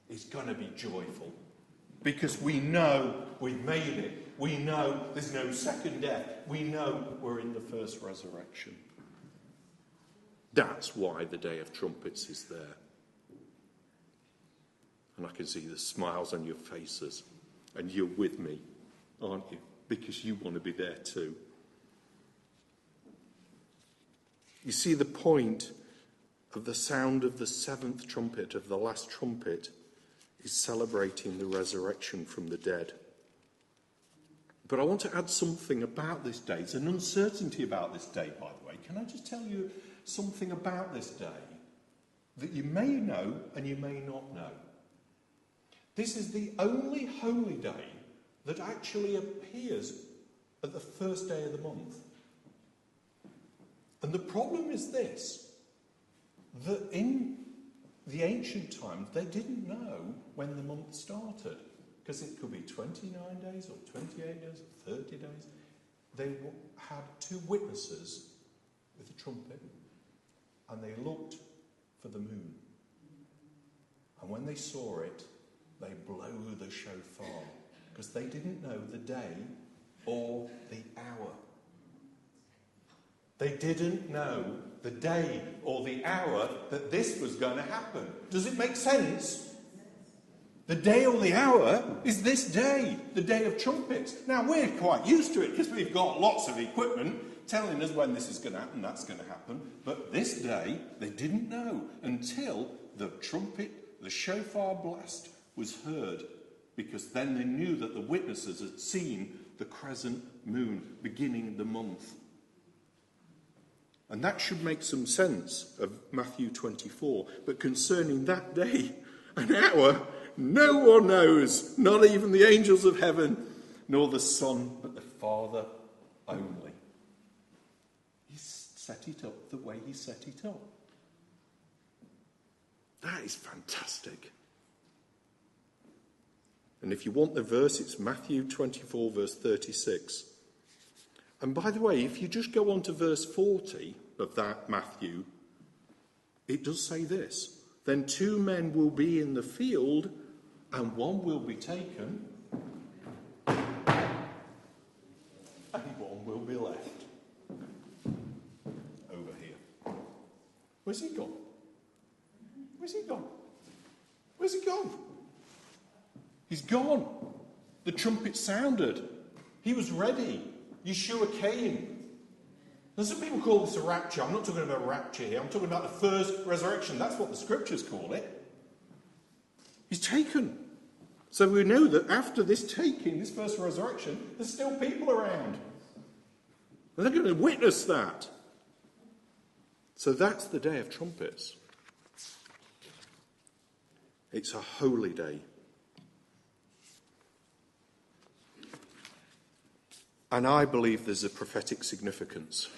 it's going to be joyful. Because we know we've made it. We know there's no second death. We know we're in the first resurrection. That's why the Day of Trumpets is there. And I can see the smiles on your faces. And you're with me, aren't you? Because you want to be there too. You see, the point of the sound of the seventh trumpet, of the last trumpet, is celebrating the resurrection from the dead. But I want to add something about this day. There's an uncertainty about this day, by the way. Can I just tell you something about this day that you may know and you may not know? This is the only holy day that actually appears at the first day of the month. And the problem is this, that in the ancient times, they didn't know when the month started. Because it could be 29 days or 28 days or 30 days. They had two witnesses with a trumpet. And they looked for the moon. And when they saw it, they blew the shofar. Because they didn't know the day or the hour. They didn't know the day or the hour that this was going to happen. Does it make sense? The day or the hour is this day, the Day of Trumpets. Now, we're quite used to it because we've got lots of equipment telling us when this is going to happen, that's going to happen. But this day, they didn't know until the trumpet, the shofar blast was heard. Because then they knew that the witnesses had seen the crescent moon beginning the month. And that should make some sense of Matthew 24. But concerning that day, an hour, no one knows, not even the angels of heaven, nor the Son, but the Father only. He set it up the way he set it up. That is fantastic. And if you want the verse, it's Matthew 24, verse 36. And by the way, if you just go on to verse 40 of that Matthew, it does say this. Then two men will be in the field, and one will be taken, and one will be left. Over here. Where's he gone? Where's he gone? Where's he gone? He's gone. The trumpet sounded. He was ready. Yeshua came. Now, some people call this a rapture. I'm not talking about rapture here. I'm talking about the first resurrection. That's what the scriptures call it. He's taken. So we know that after this taking, this first resurrection, there's still people around. And they're going to witness that. So that's the Day of Trumpets. It's a holy day. And I believe there's a prophetic significance.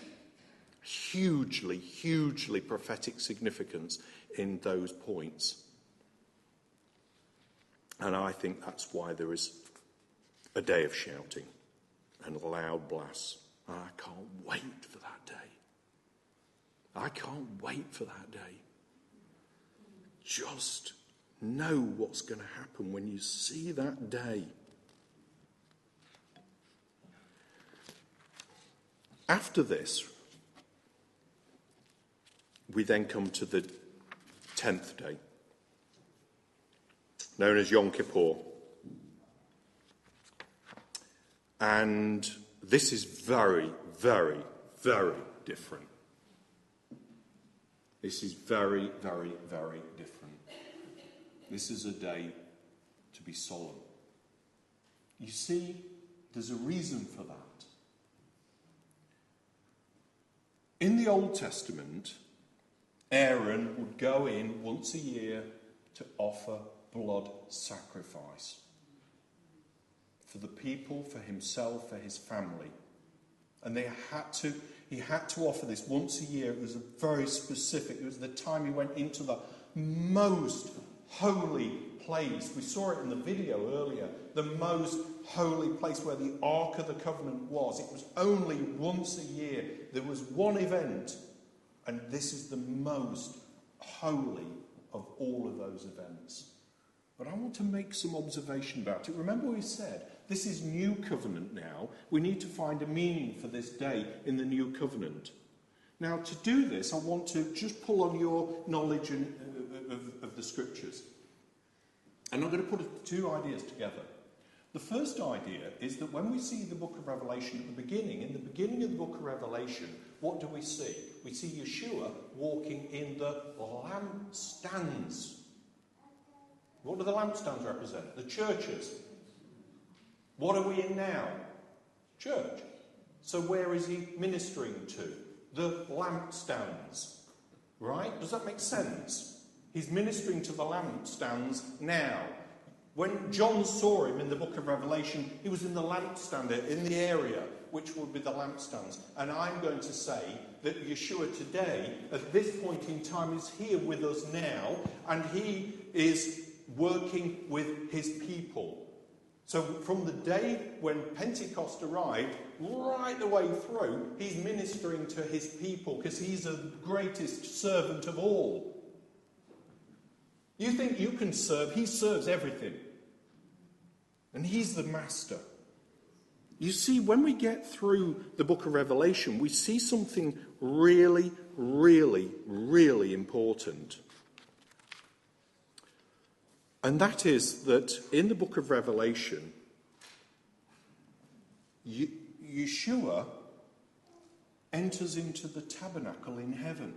Hugely, hugely prophetic significance in those points. And I think that's why there is a day of shouting and loud blasts. And I can't wait for that day. I can't wait for that day. Just know what's going to happen when you see that day. After this, we then come to the 10th day, known as Yom Kippur. And this is very, very, very different. This is very, very, very different. This is a day to be solemn. You see, there's a reason for that. In the Old Testament, Aaron would go in once a year to offer blood sacrifice for the people, for himself, for his family. And he had to offer this once a year. It was a very specific. It was the time he went into the most holy place. We saw it in the video earlier. The most holy place where the Ark of the Covenant was. It was only once a year. There was one event. And this is the most holy of all of those events. But I want to make some observation about it. Remember we said, this is new covenant now. We need to find a meaning for this day in the new covenant. Now, to do this, I want to just pull on your knowledge of the scriptures. And I'm going to put two ideas together. The first idea is that when we see the book of Revelation at the beginning, in the beginning of the book of Revelation, what do we see? We see Yeshua walking in the lampstands. What do the lampstands represent? The churches. What are we in now? Church. So where is he ministering to? The lampstands. Right? Does that make sense? He's ministering to the lampstands now. When John saw him in the book of Revelation, he was in the lampstand, in the area, which would be the lampstands. And I'm going to say that Yeshua today, at this point in time, is here with us now, and he is working with his people. So from the day when Pentecost arrived, right the way through, he's ministering to his people, because he's the greatest servant of all. You think you can serve? He serves everything. And he's the master. You see, when we get through the book of Revelation, we see something really, really, really important. And that is that in the book of Revelation, Yeshua enters into the tabernacle in heaven.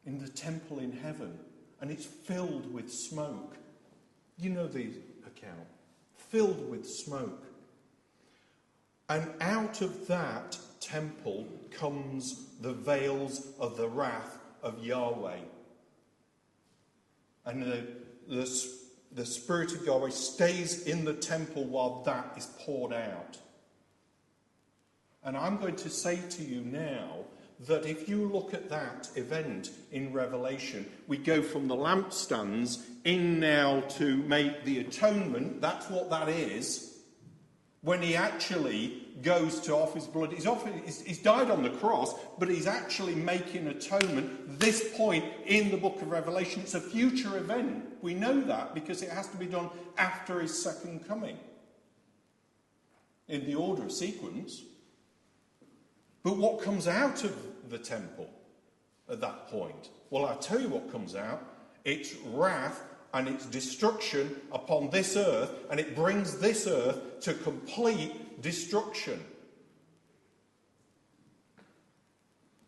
In the temple in heaven, and it's filled with smoke. You know the account. Filled with smoke. And out of that temple comes the veils of the wrath of Yahweh. And the Spirit of Yahweh stays in the temple while that is poured out. And I'm going to say to you now, that if you look at that event in Revelation, we go from the lampstands in now to make the atonement. That's what that is. When he actually goes to offer his blood, he's died on the cross, but he's actually making atonement. This point in the book of Revelation, it's a future event. We know that because it has to be done after his second coming. In the order of sequence. But what comes out of the temple at that point? Well, I'll tell you what comes out. It's wrath and it's destruction upon this earth, and it brings this earth to complete destruction.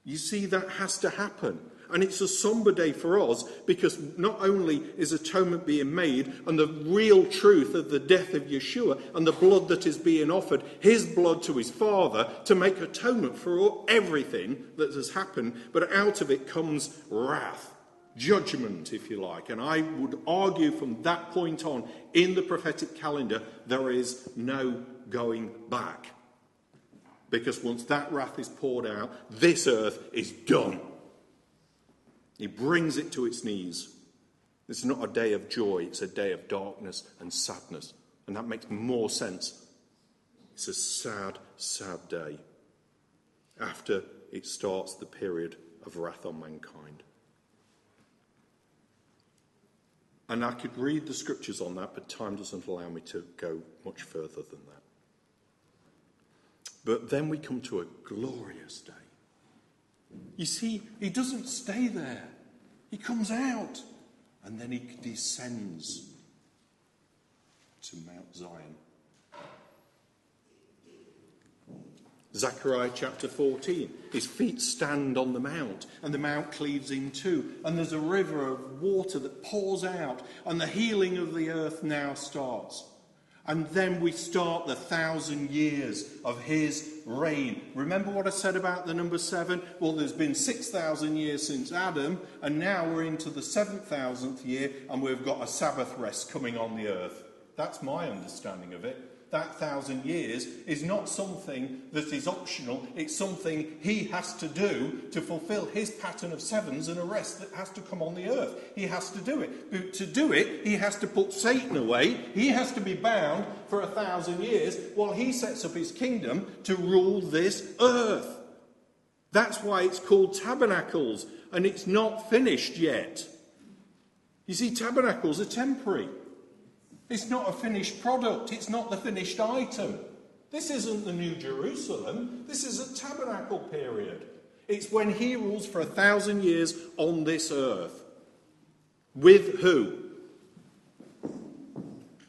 You see, that has to happen. And it's a somber day for us, because not only is atonement being made and the real truth of the death of Yeshua and the blood that is being offered, his blood to his Father, to make atonement for everything that has happened, but out of it comes wrath, judgment, if you like. And I would argue from that point on, in the prophetic calendar, there is no going back. Because once that wrath is poured out, this earth is done. He brings it to its knees. It's not a day of joy, it's a day of darkness and sadness. And that makes more sense. It's a sad, sad day after it starts the period of wrath on mankind. And I could read the scriptures on that, but time doesn't allow me to go much further than that. But then we come to a glorious day. You see, he doesn't stay there. He comes out and then he descends to Mount Zion. Zechariah chapter 14. His feet stand on the mount, and the mount cleaves in two, and there's a river of water that pours out, and the healing of the earth now starts. And then we start the 1,000 years of his reign. Remember what I said about the number 7? Well, there's been 6,000 years since Adam, and now we're into the 7,000th year, and we've got a Sabbath rest coming on the earth. That's my understanding of it. That 1,000 years is not something that is optional. It's something he has to do to fulfill his pattern of sevens and a rest that has to come on the earth. He has to do it. But to do it, he has to put Satan away. He has to be bound for 1,000 years while he sets up his kingdom to rule this earth. That's why it's called tabernacles, and it's not finished yet. You see, tabernacles are temporary. It's not a finished product. It's not the finished item. This isn't the New Jerusalem. This is a tabernacle period. It's when he rules for 1,000 years on this earth. With who?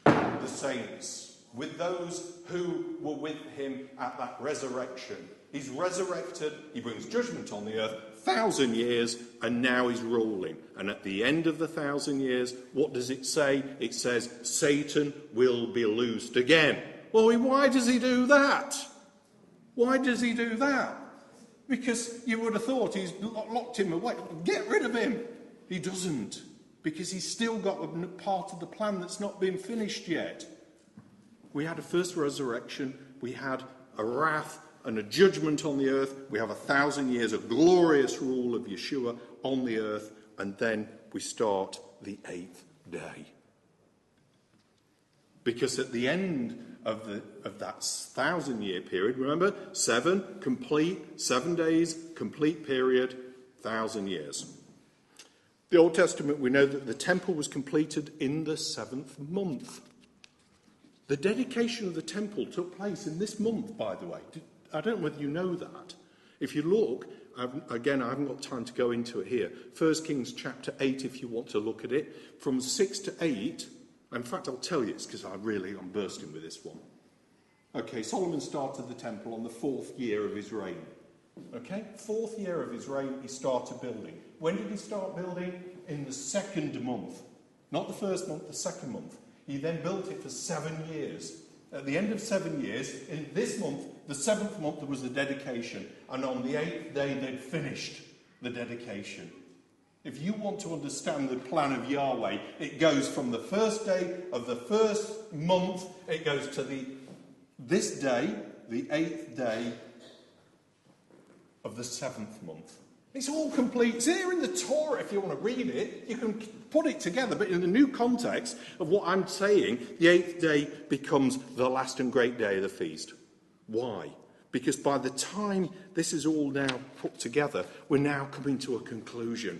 The saints. With those who were with him at that resurrection. He's resurrected. He brings judgment on the earth. 1,000 years, and now he's ruling. And at the end of the 1,000 years, what does it say? It says Satan will be loosed again. Well, why does he do that? Why does he do that? Because you would have thought he's locked him away. Get rid of him. He doesn't. Because he's still got a part of the plan that's not been finished yet. We had a first resurrection. We had a wrath and a judgment on the earth. We have 1,000 years of glorious rule of Yeshua on the earth, and then we start the 8th day. Because at the end of that 1,000-year period, remember, 7 complete, 7 days, complete period, 1,000 years. The Old Testament, we know that the temple was completed in the 7th month. The dedication of the temple took place in this month, by the way. I don't know whether you know that. If you look, again, I haven't got time to go into it here. 1 Kings chapter 8, if you want to look at it. From 6 to 8, in fact, I'll tell you, it's because I'm bursting with this one. Okay, Solomon started the temple on the 4th year of his reign. Okay, 4th year of his reign, he started building. When did he start building? In the 2nd month. Not the 1st month, the 2nd month. He then built it for 7 years. At the end of 7 years, in this month, the 7th month, there was the dedication. And on the 8th day, they'd finished the dedication. If you want to understand the plan of Yahweh, it goes from the first day of the first month, it goes to this day, the 8th day of the 7th month. It's all complete. It's here in the Torah if you want to read it. You can put it together. But in the new context of what I'm saying, the 8th day becomes the last and great day of the feast. Why? Because by the time this is all now put together, we're now coming to a conclusion.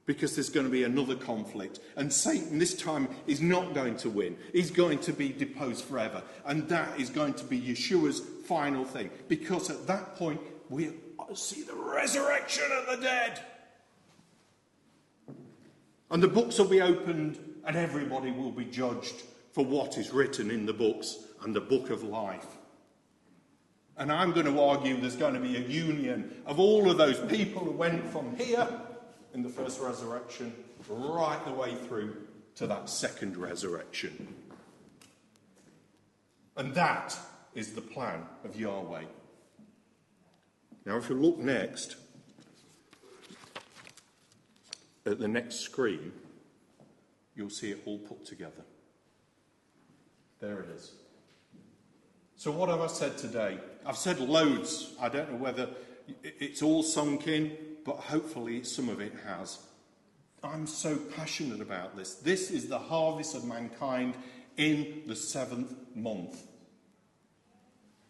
Because there's going to be another conflict. And Satan this time is not going to win. He's going to be deposed forever. And that is going to be Yeshua's final thing. Because at that point, we see the resurrection of the dead. And the books will be opened and everybody will be judged for what is written in the books and the book of life. And I'm going to argue there's going to be a union of all of those people who went from here in the first resurrection right the way through to that second resurrection. And that is the plan of Yahweh. Now, if you look next at the next screen, you'll see it all put together. There it is. So what have I said today? I've said loads. I don't know whether it's all sunk in, but hopefully some of it has. I'm so passionate about this. This is the harvest of mankind in the 7th month.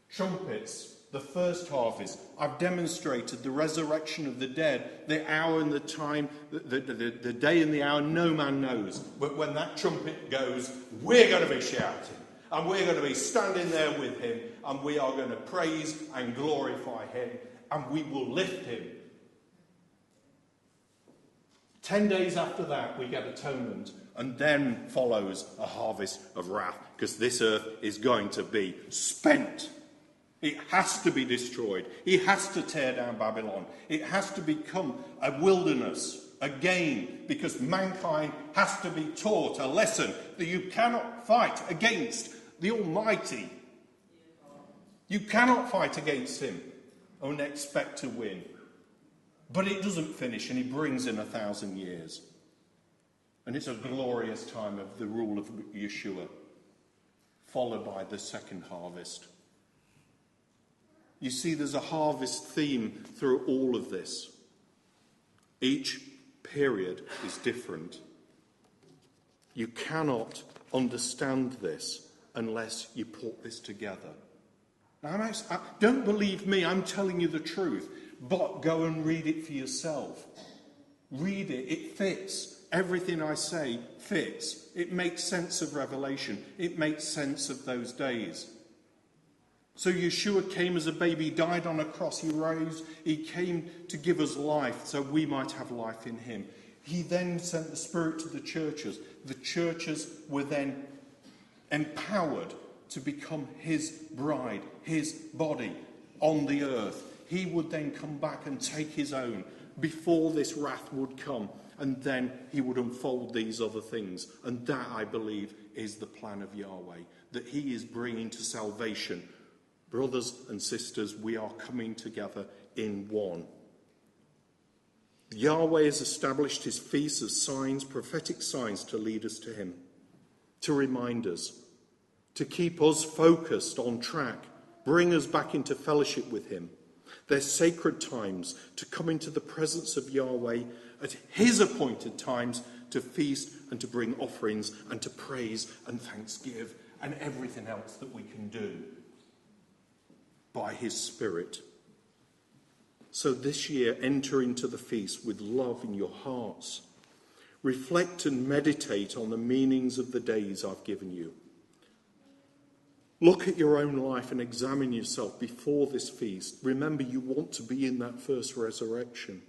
Trumpets. The first harvest. I've demonstrated the resurrection of the dead, the hour and the time, the day and the hour no man knows. But when that trumpet goes, we're going to be shouting. And we're going to be standing there with him. And we are going to praise and glorify him. And we will lift him 10 days after that, we get atonement. And then follows a harvest of wrath, because this earth is going to be spent. It has to be destroyed. He has to tear down Babylon. It has to become a wilderness again, because mankind has to be taught a lesson that you cannot fight against the Almighty. You cannot fight against him and expect to win. But it doesn't finish, and he brings in 1,000 years. And it's a glorious time of the rule of Yeshua, followed by the second harvest. You see, there's a harvest theme through all of this. Each period is different. You cannot understand this unless you put this together. Now, don't believe me, I'm telling you the truth, but go and read it for yourself. Read it, it fits. Everything I say fits. It makes sense of Revelation. It makes sense of those days. So Yeshua came as a baby, died on a cross, he rose, he came to give us life so we might have life in him. He then sent the Spirit to the churches. The churches were then empowered to become his bride, his body on the earth. He would then come back and take his own before this wrath would come. And then he would unfold these other things. And that, I believe, is the plan of Yahweh. That he is bringing to salvation. Brothers and sisters, we are coming together in one. Yahweh has established his feasts as signs, prophetic signs, to lead us to him. To remind us. To keep us focused on track. Bring us back into fellowship with him. They're sacred times to come into the presence of Yahweh at his appointed times, to feast and to bring offerings and to praise and thanksgive and everything else that we can do by his Spirit. So this year, enter into the feast with love in your hearts. Reflect and meditate on the meanings of the days I've given you. Look at your own life and examine yourself before this feast. Remember, you want to be in that first resurrection.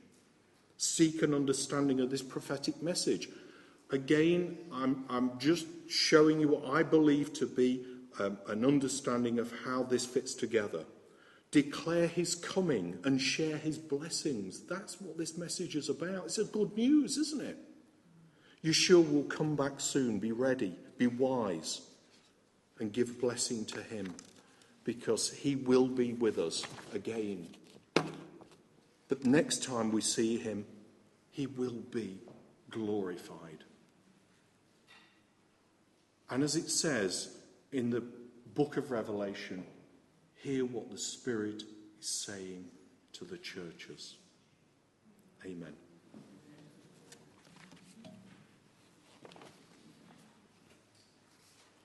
Seek an understanding of this prophetic message. Again, I'm just showing you what I believe to be an understanding of how this fits together. Declare his coming and share his blessings. That's what this message is about. It's a good news, isn't it? Yeshua will come back soon. Be ready. Be wise. And give blessing to him, because he will be with us again. But next time we see him, he will be glorified. And as it says in the book of Revelation, hear what the Spirit is saying to the churches. Amen.